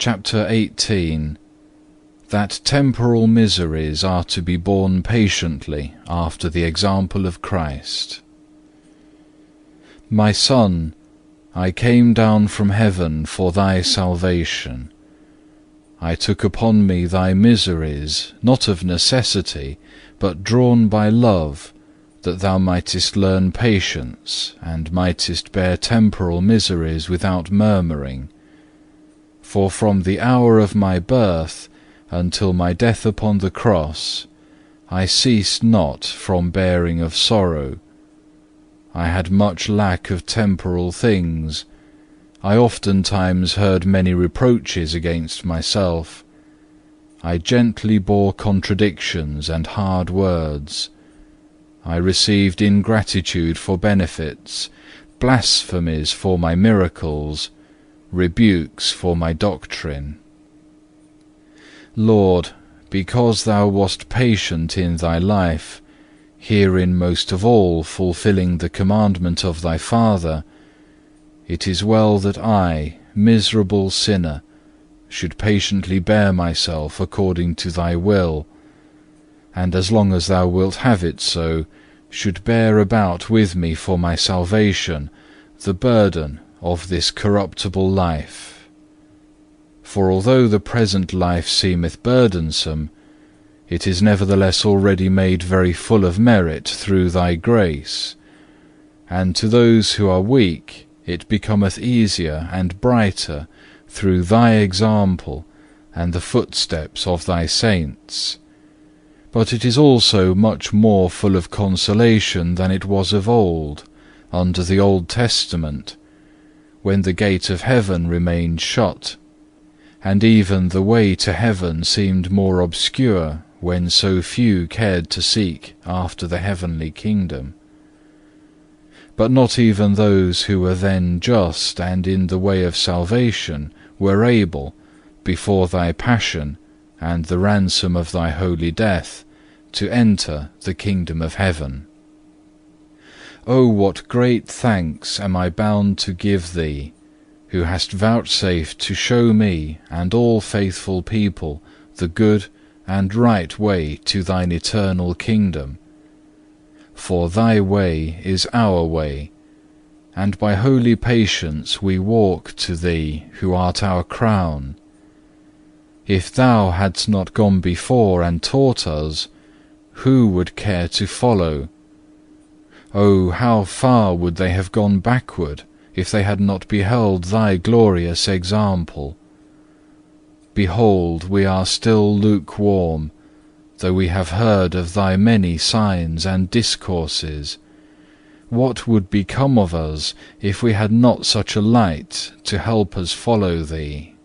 CHAPTER 18. That temporal miseries are to be borne patiently after the example of Christ. My Son, I came down from heaven for thy salvation. I took upon me thy miseries, not of necessity, but drawn by love, that thou mightest learn patience, and mightest bear temporal miseries without murmuring. For from the hour of my birth until my death upon the cross, I ceased not from bearing of sorrow. I had much lack of temporal things. I oftentimes heard many reproaches against myself. I gently bore contradictions and hard words. I received ingratitude for benefits, blasphemies for my miracles, rebukes for my doctrine. Lord, because thou wast patient in thy life, herein most of all fulfilling the commandment of thy Father, it is well that I, miserable sinner, should patiently bear myself according to thy will, and as long as thou wilt have it so, should bear about with me for my salvation the burden of this corruptible life. For although the present life seemeth burdensome, it is nevertheless already made very full of merit through thy grace, and to those who are weak it becometh easier and brighter through thy example and the footsteps of thy saints. But it is also much more full of consolation than it was of old, under the Old Testament, when the gate of heaven remained shut, and even the way to heaven seemed more obscure when so few cared to seek after the heavenly kingdom. But not even those who were then just and in the way of salvation were able, before thy passion and the ransom of thy holy death, to enter the kingdom of heaven. O what great thanks am I bound to give thee, who hast vouchsafed to show me and all faithful people the good and right way to thine eternal kingdom. For thy way is our way, and by holy patience we walk to thee who art our crown. If thou hadst not gone before and taught us, who would care to follow? Oh, how far would they have gone backward, if they had not beheld thy glorious example! Behold, we are still lukewarm, though we have heard of thy many signs and discourses. What would become of us if we had not such a light to help us follow thee?